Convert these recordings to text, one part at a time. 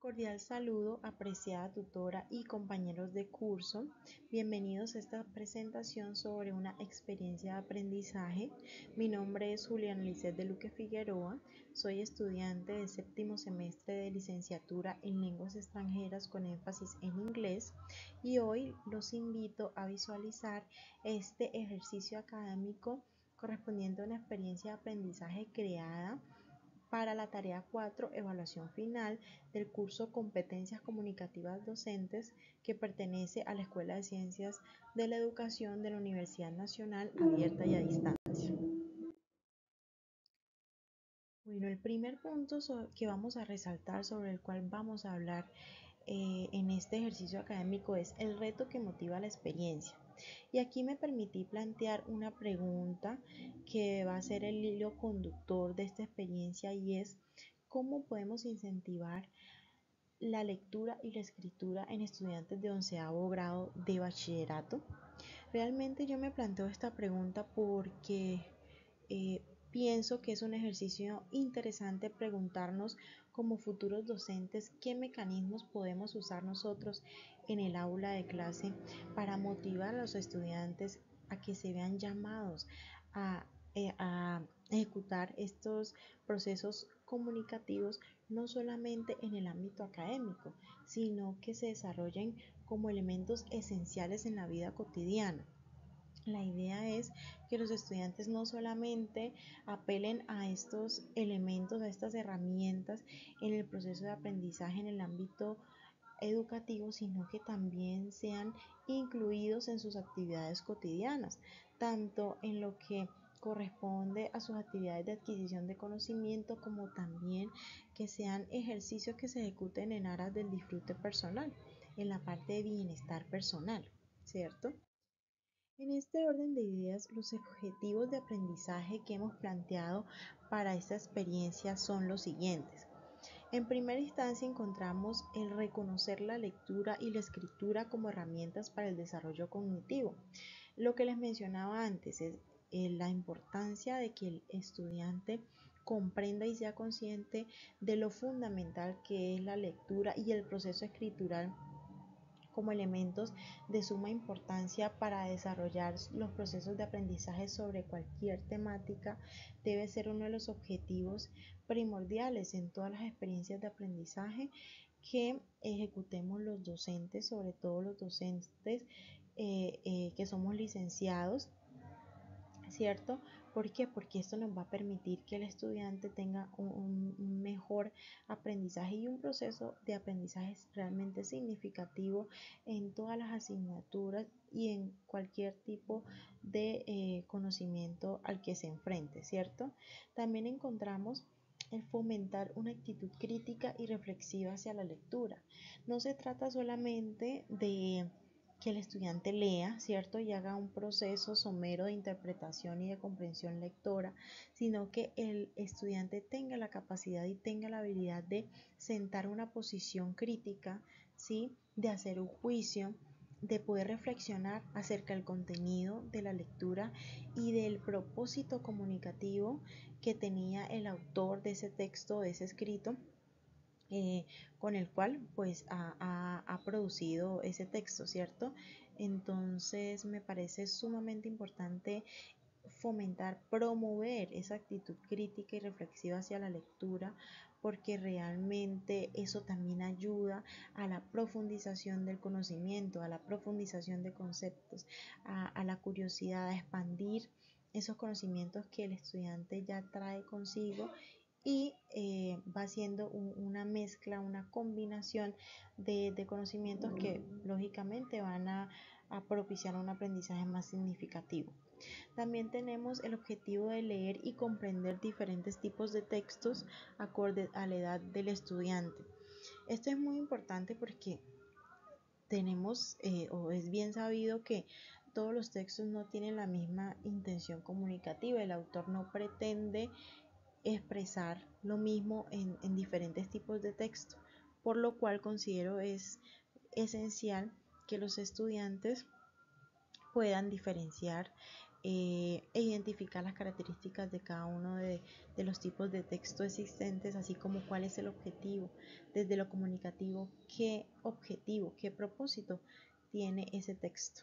Cordial saludo, apreciada tutora y compañeros de curso. Bienvenidos a esta presentación sobre una experiencia de aprendizaje. Mi nombre es Julián Lisset de Luque Figueroa. Soy estudiante de séptimo semestre de licenciatura en lenguas extranjeras con énfasis en inglés y hoy los invito a visualizar este ejercicio académico correspondiente a una experiencia de aprendizaje creada para la tarea 4, evaluación final del curso Competencias Comunicativas Docentes, que pertenece a la Escuela de Ciencias de la Educación de la Universidad Nacional Abierta y a Distancia. Bueno, el primer punto que vamos a resaltar, sobre el cual vamos a hablar en este ejercicio académico, es el reto que motiva la experiencia. Y aquí me permití plantear una pregunta que va a ser el hilo conductor de esta experiencia, y es: ¿cómo podemos incentivar la lectura y la escritura en estudiantes de 11º grado de bachillerato? Realmente yo me planteo esta pregunta porque pienso que es un ejercicio interesante preguntarnos como futuros docentes qué mecanismos podemos usar nosotros en el aula de clase para motivar a los estudiantes a que se vean llamados a, a ejecutar estos procesos comunicativos, no solamente en el ámbito académico, sino que se desarrollen como elementos esenciales en la vida cotidiana. La idea es que los estudiantes no solamente apelen a estos elementos, a estas herramientas en el proceso de aprendizaje en el ámbito educativo, sino que también sean incluidos en sus actividades cotidianas, tanto en lo que corresponde a sus actividades de adquisición de conocimiento, como también que sean ejercicios que se ejecuten en aras del disfrute personal, en la parte de bienestar personal, ¿cierto? En este orden de ideas, los objetivos de aprendizaje que hemos planteado para esta experiencia son los siguientes. En primera instancia, encontramos el reconocer la lectura y la escritura como herramientas para el desarrollo cognitivo. Lo que les mencionaba antes es la importancia de que el estudiante comprenda y sea consciente de lo fundamental que es la lectura y el proceso escritural como elementos de suma importancia para desarrollar los procesos de aprendizaje sobre cualquier temática. Debe ser uno de los objetivos primordiales en todas las experiencias de aprendizaje que ejecutemos los docentes, sobre todo los docentes que somos licenciados, ¿cierto? ¿Por qué? Porque esto nos va a permitir que el estudiante tenga un mejor aprendizaje y un proceso de aprendizaje realmente significativo en todas las asignaturas y en cualquier tipo de conocimiento al que se enfrente, ¿cierto? También encontramos el fomentar una actitud crítica y reflexiva hacia la lectura. No se trata solamente de que el estudiante lea, ¿cierto? Y haga un proceso somero de interpretación y de comprensión lectora, sino que el estudiante tenga la capacidad y tenga la habilidad de sentar una posición crítica, ¿sí? De hacer un juicio, de poder reflexionar acerca del contenido de la lectura y del propósito comunicativo que tenía el autor de ese texto, de ese escrito, con el cual pues ha producido ese texto, ¿cierto? Entonces me parece sumamente importante fomentar, promover esa actitud crítica y reflexiva hacia la lectura, porque realmente eso también ayuda a la profundización del conocimiento, a la profundización de conceptos, a la curiosidad, a expandir esos conocimientos que el estudiante ya trae consigo, y va siendo una mezcla, una combinación de conocimientos que lógicamente van a propiciar un aprendizaje más significativo. También tenemos el objetivo de leer y comprender diferentes tipos de textos acorde a la edad del estudiante. Esto es muy importante porque tenemos o es bien sabido que todos los textos no tienen la misma intención comunicativa. El autor no pretende expresar lo mismo en diferentes tipos de texto, por lo cual considero es esencial que los estudiantes puedan diferenciar e identificar las características de cada uno de los tipos de texto existentes, así como cuál es el objetivo, desde lo comunicativo, qué propósito tiene ese texto.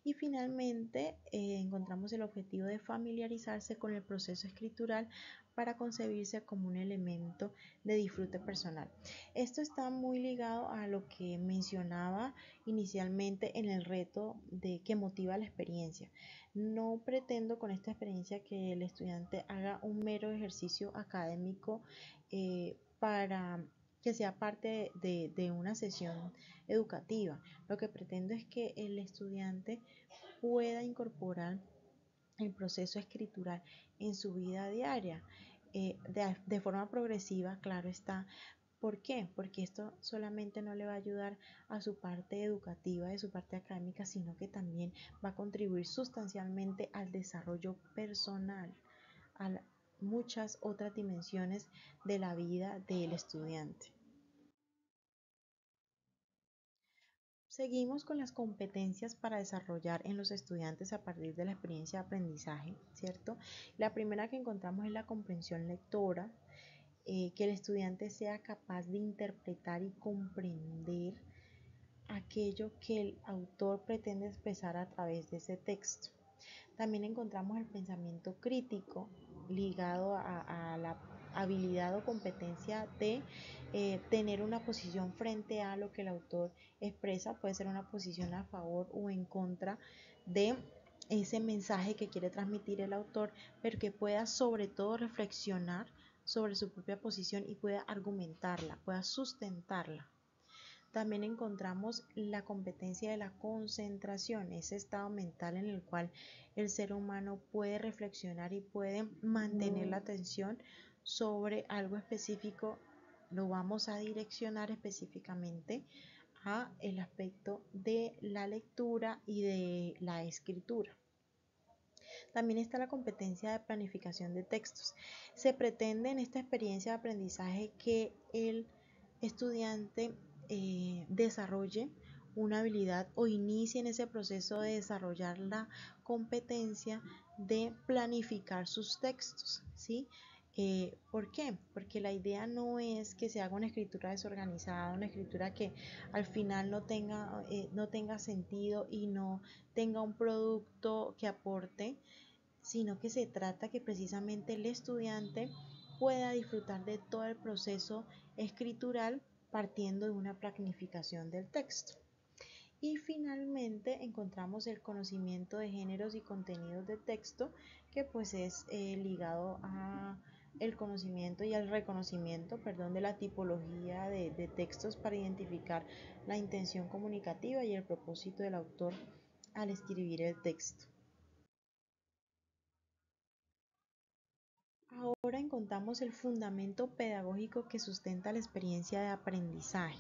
Y finalmente encontramos el objetivo de familiarizarse con el proceso escritural para concebirse como un elemento de disfrute personal. Esto está muy ligado a lo que mencionaba inicialmente en el reto de que motiva la experiencia. No pretendo con esta experiencia que el estudiante haga un mero ejercicio académico para que sea parte de una sesión educativa. Lo que pretendo es que el estudiante pueda incorporar el proceso escritural en su vida diaria de forma progresiva, claro está. ¿Por qué? Porque esto solamente no le va a ayudar a su parte educativa, de su parte académica, sino que también va a contribuir sustancialmente al desarrollo personal, a muchas otras dimensiones de la vida del estudiante. Seguimos con las competencias para desarrollar en los estudiantes a partir de la experiencia de aprendizaje, ¿cierto? La primera que encontramos es la comprensión lectora, que el estudiante sea capaz de interpretar y comprender aquello que el autor pretende expresar a través de ese texto. También encontramos el pensamiento crítico ligado a la habilidad o competencia de tener una posición frente a lo que el autor expresa, puede ser una posición a favor o en contra de ese mensaje que quiere transmitir el autor, pero que pueda sobre todo reflexionar sobre su propia posición y pueda argumentarla, pueda sustentarla. También encontramos la competencia de la concentración, ese estado mental en el cual el ser humano puede reflexionar y puede mantener la atención sobre algo específico. Lo vamos a direccionar específicamente a el aspecto de la lectura y de la escritura. También está la competencia de planificación de textos. Se pretende en esta experiencia de aprendizaje que el estudiante desarrolle una habilidad o inicie en ese proceso de desarrollar la competencia de planificar sus textos, ¿sí? ¿Por qué? Porque la idea no es que se haga una escritura desorganizada, una escritura que al final no tenga sentido y no tenga un producto que aporte, sino que se trata que precisamente el estudiante pueda disfrutar de todo el proceso escritural partiendo de una planificación del texto. Y finalmente encontramos el conocimiento de géneros y contenidos de texto, que pues es ligado a el conocimiento y al reconocimiento, perdón, de la tipología de textos para identificar la intención comunicativa y el propósito del autor al escribir el texto. Ahora encontramos el fundamento pedagógico que sustenta la experiencia de aprendizaje.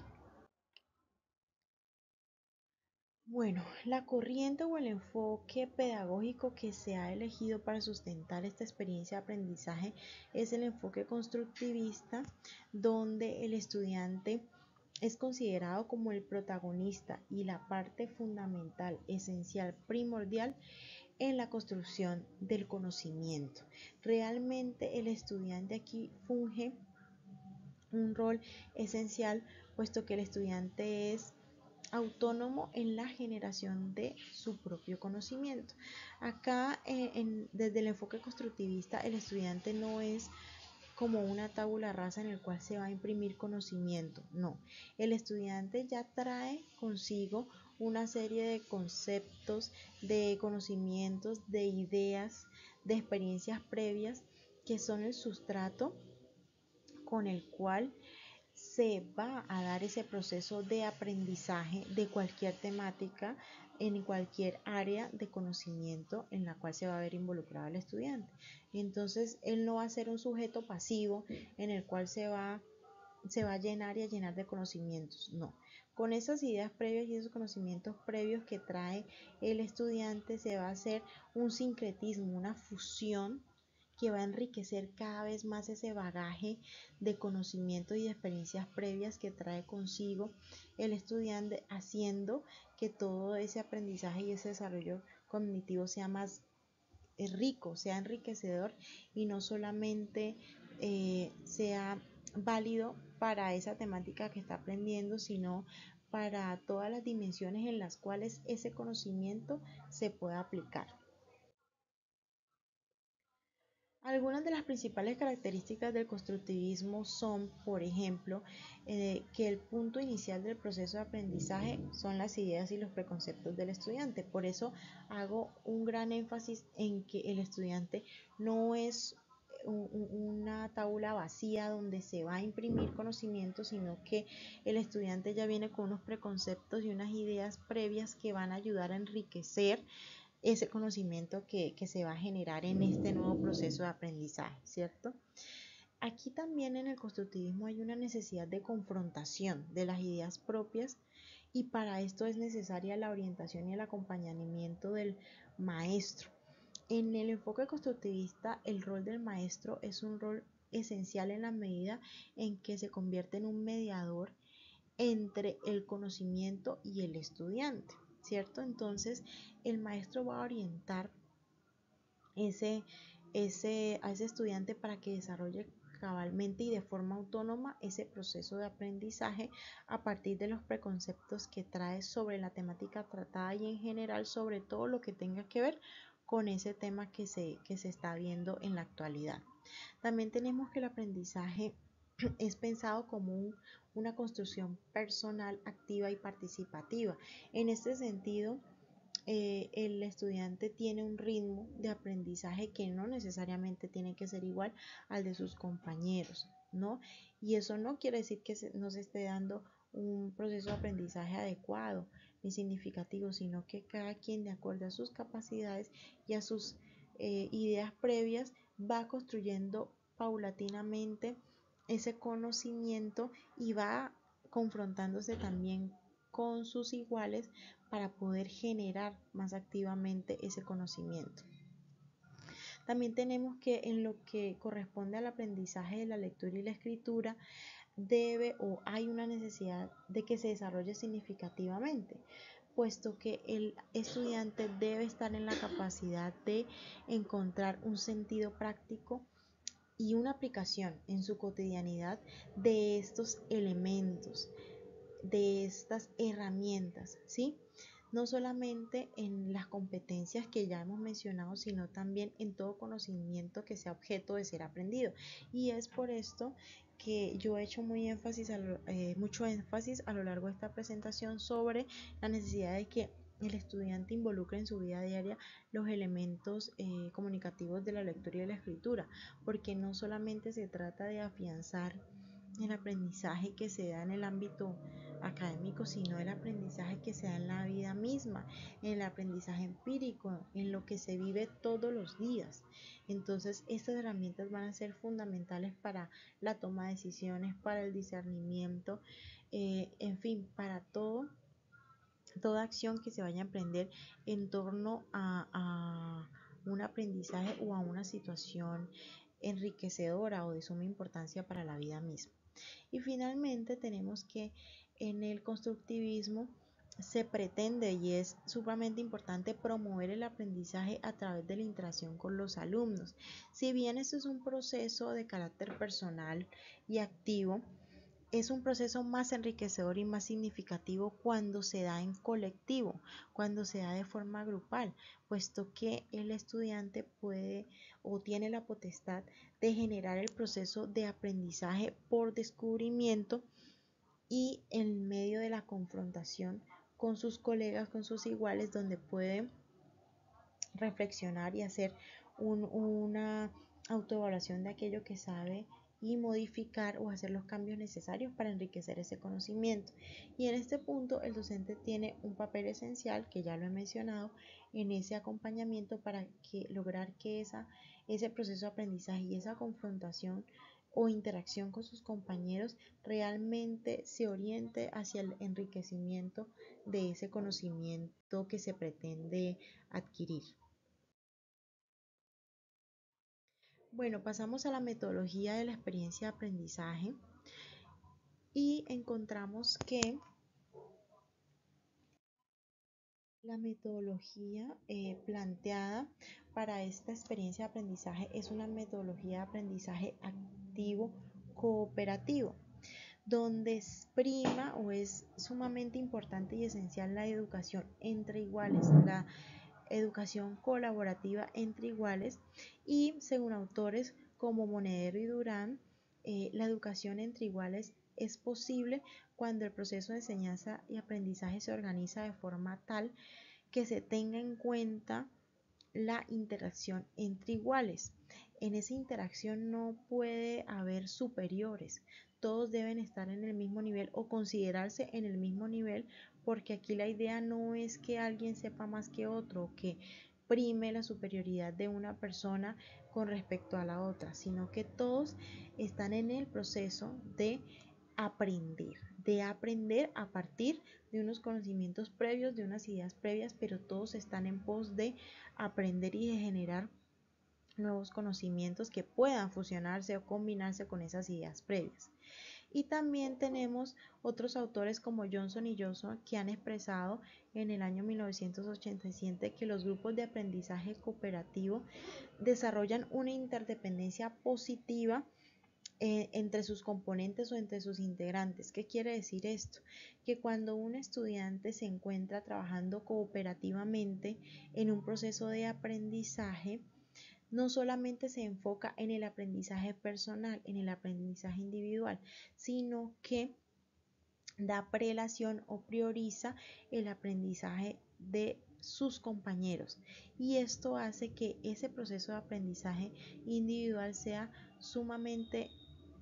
Bueno, la corriente o el enfoque pedagógico que se ha elegido para sustentar esta experiencia de aprendizaje es el enfoque constructivista, donde el estudiante es considerado como el protagonista y la parte fundamental, esencial, primordial en la construcción del conocimiento. Realmente el estudiante aquí funge un rol esencial, puesto que el estudiante es autónomo en la generación de su propio conocimiento. Acá, desde el enfoque constructivista, el estudiante no es como una tabula rasa en el cual se va a imprimir conocimiento. No, el estudiante ya trae consigo una serie de conceptos, de conocimientos, de ideas, de experiencias previas que son el sustrato con el cual se va a dar ese proceso de aprendizaje de cualquier temática en cualquier área de conocimiento en la cual se va a ver involucrado el estudiante. Entonces, él no va a ser un sujeto pasivo en el cual se va a llenar y a llenar de conocimientos, no. Con esas ideas previas y esos conocimientos previos que trae el estudiante se va a hacer un sincretismo, una fusión que va a enriquecer cada vez más ese bagaje de conocimientos y de experiencias previas que trae consigo el estudiante, haciendo que todo ese aprendizaje y ese desarrollo cognitivo sea más rico, sea enriquecedor y no solamente sea válido para esa temática que está aprendiendo, sino para todas las dimensiones en las cuales ese conocimiento se pueda aplicar. Algunas de las principales características del constructivismo son, por ejemplo, que el punto inicial del proceso de aprendizaje son las ideas y los preconceptos del estudiante. Por eso hago un gran énfasis en que el estudiante no es una tabla vacía donde se va a imprimir conocimiento, sino que el estudiante ya viene con unos preconceptos y unas ideas previas que van a ayudar a enriquecer ese conocimiento que se va a generar en este nuevo proceso de aprendizaje, ¿cierto? Aquí también en el constructivismo hay una necesidad de confrontación de las ideas propias y para esto es necesaria la orientación y el acompañamiento del maestro. En el enfoque constructivista, el rol del maestro es un rol esencial en la medida en que se convierte en un mediador entre el conocimiento y el estudiante, ¿cierto? Entonces, el maestro va a orientar ese, a ese estudiante para que desarrolle cabalmente y de forma autónoma ese proceso de aprendizaje a partir de los preconceptos que trae sobre la temática tratada y en general sobre todo lo que tenga que ver con ese tema que se está viendo en la actualidad. También tenemos que el aprendizaje es pensado como una construcción personal, activa y participativa. En este sentido, el estudiante tiene un ritmo de aprendizaje que no necesariamente tiene que ser igual al de sus compañeros, ¿no? Y eso no quiere decir que no se esté dando un proceso de aprendizaje adecuado ni significativo, sino que cada quien de acuerdo a sus capacidades y a sus ideas previas va construyendo paulatinamente ese conocimiento y va confrontándose también con sus iguales para poder generar más activamente ese conocimiento. También tenemos que en lo que corresponde al aprendizaje de la lectura y la escritura, debe o hay una necesidad de que se desarrolle significativamente, puesto que el estudiante debe estar en la capacidad de encontrar un sentido práctico y una aplicación en su cotidianidad de estos elementos, de estas herramientas, ¿sí? No solamente en las competencias que ya hemos mencionado, sino también en todo conocimiento que sea objeto de ser aprendido. Y es por esto que yo he hecho mucho énfasis a lo largo de esta presentación sobre la necesidad de que el estudiante involucre en su vida diaria los elementos comunicativos de la lectura y de la escritura, porque no solamente se trata de afianzar el aprendizaje que se da en el ámbito académico, sino el aprendizaje que se da en la vida misma, en el aprendizaje empírico, en lo que se vive todos los días. Entonces, estas herramientas van a ser fundamentales para la toma de decisiones, para el discernimiento, en fin, para toda acción que se vaya a emprender en torno a un aprendizaje o a una situación enriquecedora o de suma importancia para la vida misma. Y finalmente tenemos que en el constructivismo se pretende y es sumamente importante promover el aprendizaje a través de la interacción con los alumnos. Si bien esto es un proceso de carácter personal y activo, es un proceso más enriquecedor y más significativo cuando se da en colectivo, cuando se da de forma grupal, puesto que el estudiante puede o tiene la potestad de generar el proceso de aprendizaje por descubrimiento y en medio de la confrontación con sus colegas, con sus iguales, donde puede reflexionar y hacer una autoevaluación de aquello que sabe y modificar o hacer los cambios necesarios para enriquecer ese conocimiento. Y en este punto el docente tiene un papel esencial, que ya lo he mencionado, en ese acompañamiento para lograr que ese proceso de aprendizaje y esa confrontación o interacción con sus compañeros realmente se oriente hacia el enriquecimiento de ese conocimiento que se pretende adquirir. Bueno, pasamos a la metodología de la experiencia de aprendizaje y encontramos que La metodología planteada para esta experiencia de aprendizaje es una metodología de aprendizaje activo cooperativo, donde es prima o es sumamente importante y esencial la educación entre iguales, la educación colaborativa entre iguales y según autores como Monedero y Durán, la educación entre iguales es posible cuando el proceso de enseñanza y aprendizaje se organiza de forma tal que se tenga en cuenta la interacción entre iguales. En esa interacción no puede haber superiores, todos deben estar en el mismo nivel o considerarse en el mismo nivel, porque aquí la idea no es que alguien sepa más que otro, que prime la superioridad de una persona con respecto a la otra, sino que todos están en el proceso aprender, de aprender a partir de unos conocimientos previos, de unas ideas previas, pero todos están en pos de aprender y de generar nuevos conocimientos que puedan fusionarse o combinarse con esas ideas previas. Y también tenemos otros autores como Johnson y Johnson que han expresado en el año 1987 que los grupos de aprendizaje cooperativo desarrollan una interdependencia positiva entre sus componentes o entre sus integrantes. ¿Qué quiere decir esto? Que cuando un estudiante se encuentra trabajando cooperativamente en un proceso de aprendizaje, no solamente se enfoca en el aprendizaje personal, en el aprendizaje individual, sino que da prelación o prioriza el aprendizaje de sus compañeros, y esto hace que ese proceso de aprendizaje individual sea sumamente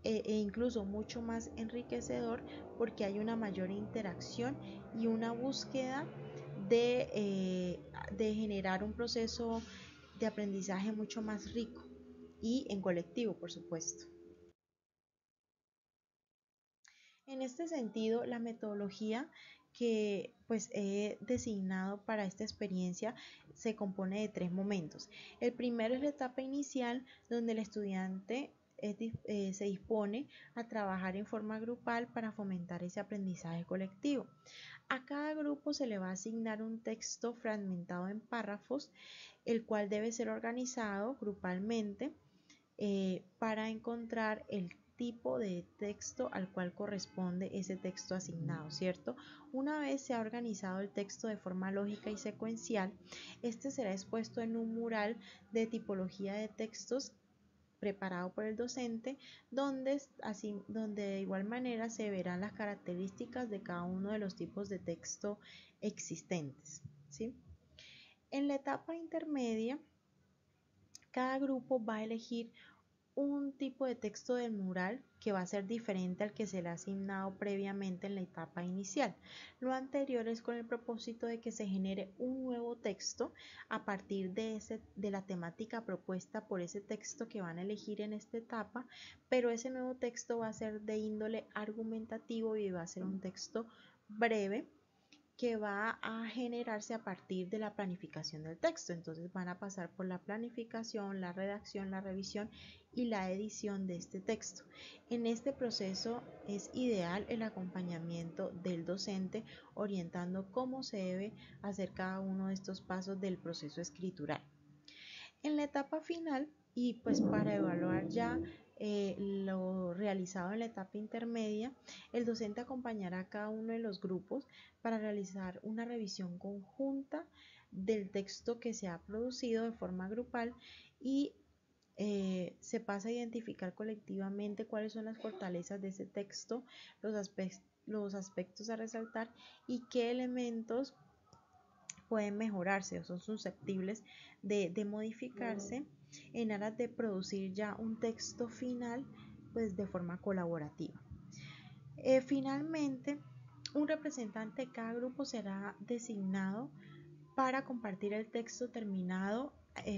e incluso mucho más enriquecedor, porque hay una mayor interacción y una búsqueda de generar un proceso de aprendizaje mucho más rico y en colectivo, por supuesto. En este sentido, la metodología que pues he designado para esta experiencia se compone de tres momentos. El primero es la etapa inicial, donde el estudiante se dispone a trabajar en forma grupal para fomentar ese aprendizaje colectivo. A cada grupo se le va a asignar un texto fragmentado en párrafos, el cual debe ser organizado grupalmente para encontrar el tipo de texto al cual corresponde ese texto asignado, ¿cierto? Una vez se ha organizado el texto de forma lógica y secuencial, este será expuesto en un mural de tipología de textos preparado por el docente, donde de igual manera se verán las características de cada uno de los tipos de texto existentes, ¿sí? En la etapa intermedia, cada grupo va a elegir un tipo de texto del mural que va a ser diferente al que se le ha asignado previamente en la etapa inicial. Lo anterior es con el propósito de que se genere un nuevo texto a partir de la temática propuesta por ese texto que van a elegir en esta etapa, pero ese nuevo texto va a ser de índole argumentativo y va a ser un texto breve que va a generarse a partir de la planificación del texto. Entonces van a pasar por la planificación, la redacción, la revisión y la edición de este texto. En este proceso es ideal el acompañamiento del docente, orientando cómo se debe hacer cada uno de estos pasos del proceso escritural. En la etapa final, y pues para evaluar ya lo realizado en la etapa intermedia, el docente acompañará a cada uno de los grupos para realizar una revisión conjunta del texto que se ha producido de forma grupal, y se pasa a identificar colectivamente cuáles son las fortalezas de ese texto, los aspectos a resaltar y qué elementos pueden mejorarse o son susceptibles de modificarse en aras de producir ya un texto final pues de forma colaborativa. Finalmente, un representante de cada grupo será designado para compartir el texto terminado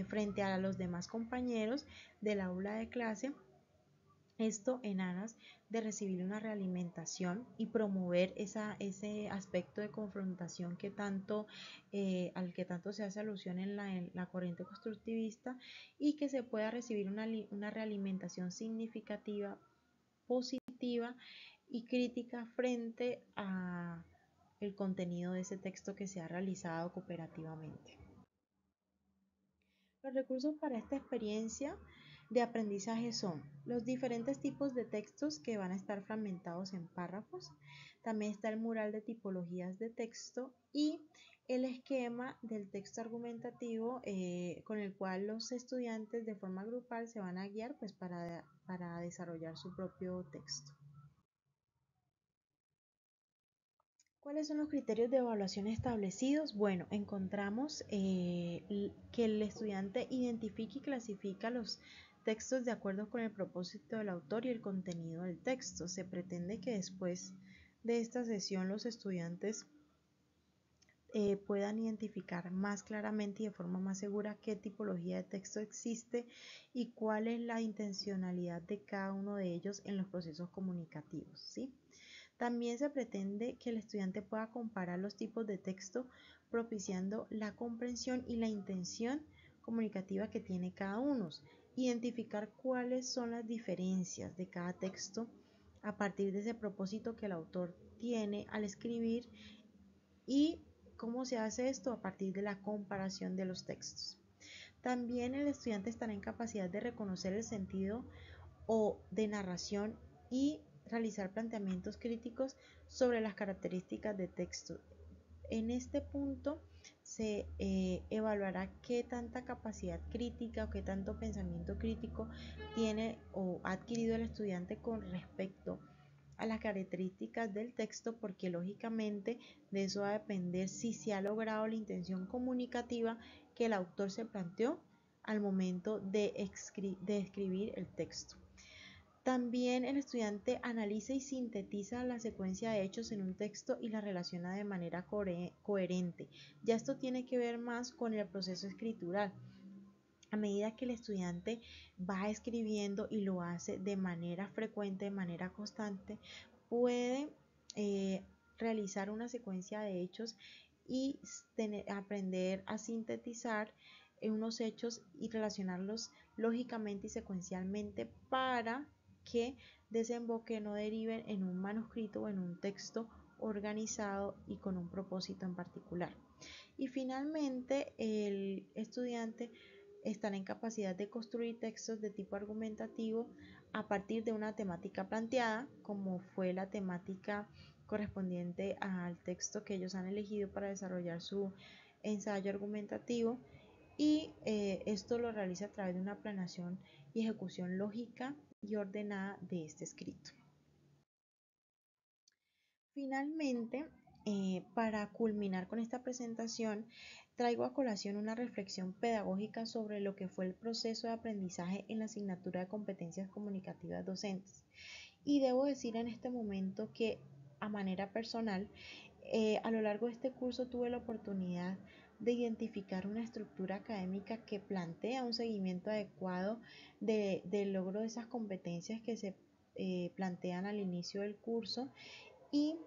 frente a los demás compañeros del aula de clase, esto en aras de recibir una realimentación y promover ese aspecto de confrontación al que tanto se hace alusión en la corriente constructivista, y que se pueda recibir una realimentación significativa, positiva y crítica frente el contenido de ese texto que se ha realizado cooperativamente. Los recursos para esta experiencia de aprendizaje son los diferentes tipos de textos que van a estar fragmentados en párrafos. También está el mural de tipologías de texto y el esquema del texto argumentativo con el cual los estudiantes de forma grupal se van a guiar pues, para desarrollar su propio texto. ¿Cuáles son los criterios de evaluación establecidos? Bueno, encontramos que el estudiante identifica y clasifica los textos de acuerdo con el propósito del autor y el contenido del texto. Se pretende que después de esta sesión los estudiantes puedan identificar más claramente y de forma más segura qué tipología de texto existe y cuál es la intencionalidad de cada uno de ellos en los procesos comunicativos, ¿sí? También se pretende que el estudiante pueda comparar los tipos de texto, propiciando la comprensión y la intención comunicativa que tiene cada uno, identificar cuáles son las diferencias de cada texto a partir de ese propósito que el autor tiene al escribir y cómo se hace esto a partir de la comparación de los textos. También el estudiante estará en capacidad de reconocer el sentido o de narración y realizar planteamientos críticos sobre las características de texto. En este punto se evaluará qué tanta capacidad crítica o qué tanto pensamiento crítico tiene o ha adquirido el estudiante con respecto a las características del texto, porque lógicamente de eso va a depender si se ha logrado la intención comunicativa que el autor se planteó al momento de escribir el texto. También el estudiante analiza y sintetiza la secuencia de hechos en un texto y la relaciona de manera coherente. Ya esto tiene que ver más con el proceso escritural. A medida que el estudiante va escribiendo y lo hace de manera frecuente, de manera constante, puede realizar una secuencia de hechos y aprender a sintetizar unos hechos y relacionarlos lógicamente y secuencialmente para que desemboquen o deriven en un manuscrito o en un texto organizado y con un propósito en particular. Y finalmente, el estudiante estará en capacidad de construir textos de tipo argumentativo a partir de una temática planteada, como fue la temática correspondiente al texto que ellos han elegido para desarrollar su ensayo argumentativo, y esto lo realiza a través de una planeación y ejecución lógica y ordenada de este escrito. Finalmente, para culminar con esta presentación, traigo a colación una reflexión pedagógica sobre lo que fue el proceso de aprendizaje en la asignatura de competencias comunicativas docentes. Y debo decir en este momento que a manera personal, a lo largo de este curso tuve la oportunidad de identificar una estructura académica que plantea un seguimiento adecuado del logro de esas competencias que se plantean al inicio del curso, y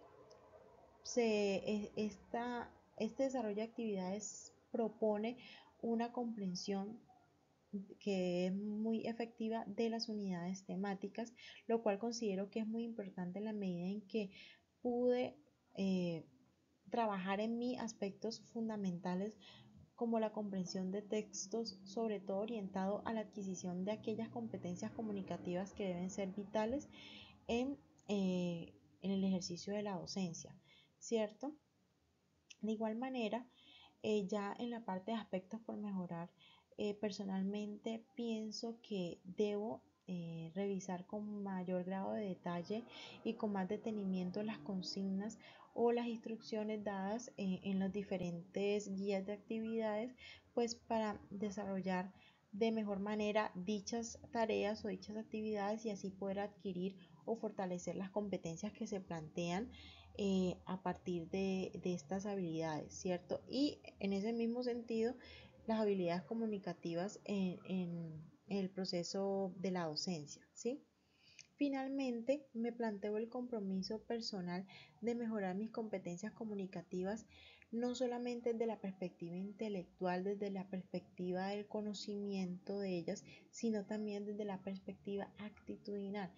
este desarrollo de actividades propone una comprensión que es muy efectiva de las unidades temáticas, lo cual considero que es muy importante en la medida en que pude trabajar en mí aspectos fundamentales como la comprensión de textos, sobre todo orientado a la adquisición de aquellas competencias comunicativas que deben ser vitales en, en el ejercicio de la docencia, ¿cierto? De igual manera, ya en la parte de aspectos por mejorar, personalmente pienso que debo revisar con mayor grado de detalle y con más detenimiento las consignas o las instrucciones dadas en las diferentes guías de actividades, pues para desarrollar de mejor manera dichas tareas o dichas actividades y así poder adquirir o fortalecer las competencias que se plantean a partir de estas habilidades, ¿cierto? Y en ese mismo sentido, las habilidades comunicativas en el proceso de la docencia, ¿sí? Finalmente, me planteo el compromiso personal de mejorar mis competencias comunicativas, no solamente desde la perspectiva intelectual, desde la perspectiva del conocimiento de ellas, sino también desde la perspectiva actitudinal,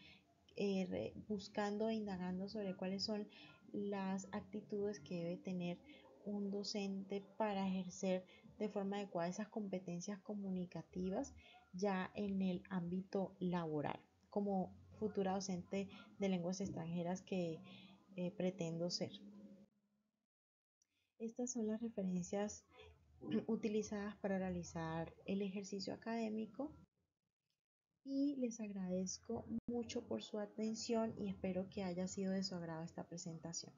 buscando e indagando sobre cuáles son las actitudes que debe tener un docente para ejercer de forma adecuada esas competencias comunicativas ya en el ámbito laboral, como futura docente de lenguas extranjeras que pretendo ser. Estas son las referencias utilizadas para realizar el ejercicio académico y les agradezco mucho por su atención y espero que haya sido de su agrado esta presentación.